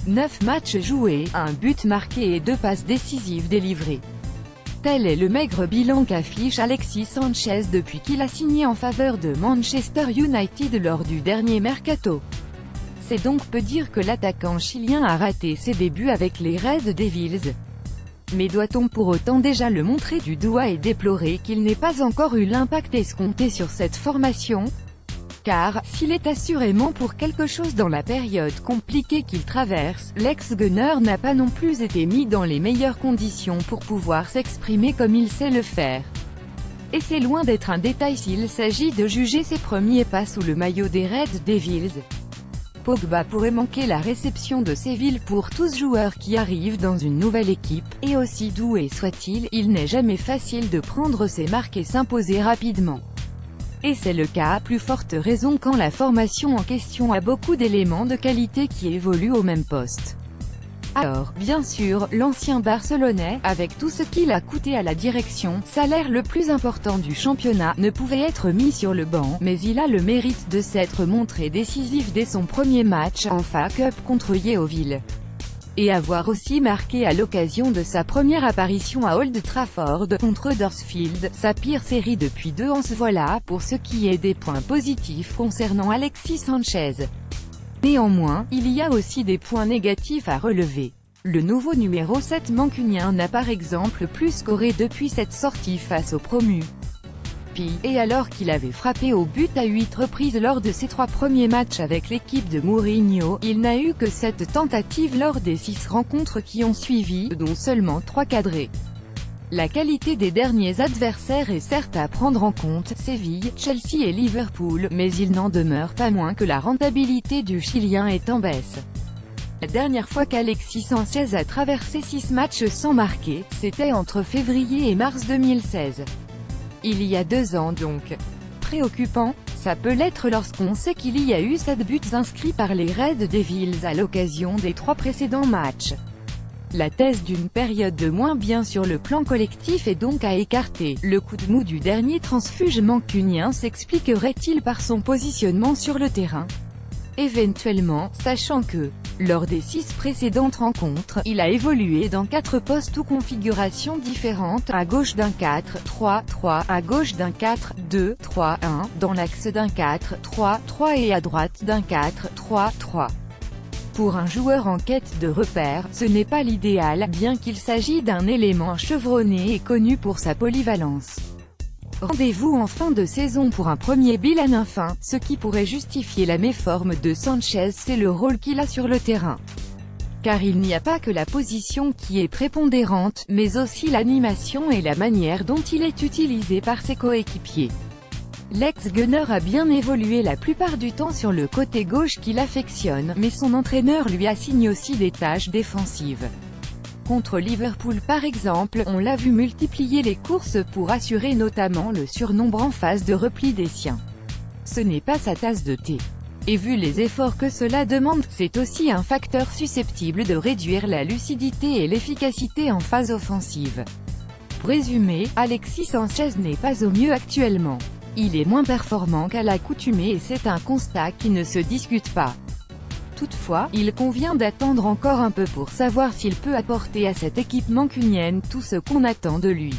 9 matchs joués, 1 but marqué et 2 passes décisives délivrées. Tel est le maigre bilan qu'affiche Alexis Sanchez depuis qu'il a signé en faveur de Manchester United lors du dernier mercato. C'est donc peu dire que l'attaquant chilien a raté ses débuts avec les Red Devils. Mais doit-on pour autant déjà le montrer du doigt et déplorer qu'il n'ait pas encore eu l'impact escompté sur cette formation? Car, s'il est assurément pour quelque chose dans la période compliquée qu'il traverse, l'ex-Gunner n'a pas non plus été mis dans les meilleures conditions pour pouvoir s'exprimer comme il sait le faire. Et c'est loin d'être un détail s'il s'agit de juger ses premiers pas sous le maillot des Red Devils. Pogba pourrait manquer la réception de Séville. Pour tous joueurs qui arrivent dans une nouvelle équipe, et aussi doué soit-il, il n'est jamais facile de prendre ses marques et s'imposer rapidement. Et c'est le cas à plus forte raison quand la formation en question a beaucoup d'éléments de qualité qui évoluent au même poste. Alors, bien sûr, l'ancien Barcelonais, avec tout ce qu'il a coûté à la direction, salaire le plus important du championnat, ne pouvait être mis sur le banc, mais il a le mérite de s'être montré décisif dès son premier match en FA Cup contre Yeovil. Et avoir aussi marqué à l'occasion de sa première apparition à Old Trafford, contre Huddersfield, sa pire série depuis 2 ans. Voilà pour ce qui est des points positifs concernant Alexis Sanchez. Néanmoins, il y a aussi des points négatifs à relever. Le nouveau numéro 7 mancunien n'a par exemple plus scoré depuis cette sortie face aux promus. Et alors qu'il avait frappé au but à 8 reprises lors de ses 3 premiers matchs avec l'équipe de Mourinho, il n'a eu que 7 tentatives lors des 6 rencontres qui ont suivi, dont seulement 3 cadrées. La qualité des derniers adversaires est certes à prendre en compte, Séville, Chelsea et Liverpool, mais il n'en demeure pas moins que la rentabilité du Chilien est en baisse. La dernière fois qu'Alexis Sanchez a traversé 6 matchs sans marquer, c'était entre février et mars 2016. Il y a 2 ans donc. Préoccupant, ça peut l'être lorsqu'on sait qu'il y a eu 7 buts inscrits par les Red Devils à l'occasion des 3 précédents matchs. La thèse d'une période de moins bien sur le plan collectif est donc à écarter. Le coup de mou du dernier transfuge mancunien s'expliquerait-il par son positionnement sur le terrain? Éventuellement, sachant que, lors des 6 précédentes rencontres, il a évolué dans 4 postes ou configurations différentes, à gauche d'un 4-3-3, à gauche d'un 4-2-3-1, dans l'axe d'un 4-3-3 et à droite d'un 4-3-3. Pour un joueur en quête de repères, ce n'est pas l'idéal, bien qu'il s'agisse d'un élément chevronné et connu pour sa polyvalence. Rendez-vous en fin de saison pour un premier bilan enfin. Ce qui pourrait justifier la méforme de Sanchez, c'est le rôle qu'il a sur le terrain. Car il n'y a pas que la position qui est prépondérante, mais aussi l'animation et la manière dont il est utilisé par ses coéquipiers. L'ex-Gunner a bien évolué la plupart du temps sur le côté gauche qu'il affectionne, mais son entraîneur lui assigne aussi des tâches défensives. Contre Liverpool par exemple, on l'a vu multiplier les courses pour assurer notamment le surnombre en phase de repli des siens. Ce n'est pas sa tasse de thé. Et vu les efforts que cela demande, c'est aussi un facteur susceptible de réduire la lucidité et l'efficacité en phase offensive. Pour résumer, Alexis Sanchez n'est pas au mieux actuellement. Il est moins performant qu'à l'accoutumée et c'est un constat qui ne se discute pas. Toutefois, il convient d'attendre encore un peu pour savoir s'il peut apporter à cette équipe mancunienne tout ce qu'on attend de lui.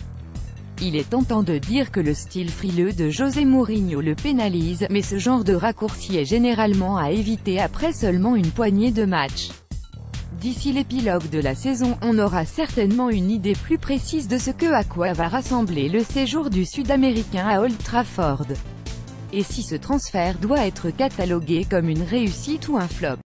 Il est tentant de dire que le style frileux de José Mourinho le pénalise, mais ce genre de raccourci est généralement à éviter après seulement une poignée de matchs. D'ici l'épilogue de la saison, on aura certainement une idée plus précise de ce à quoi va rassembler le séjour du Sud-Américain à Old Trafford. Et si ce transfert doit être catalogué comme une réussite ou un flop.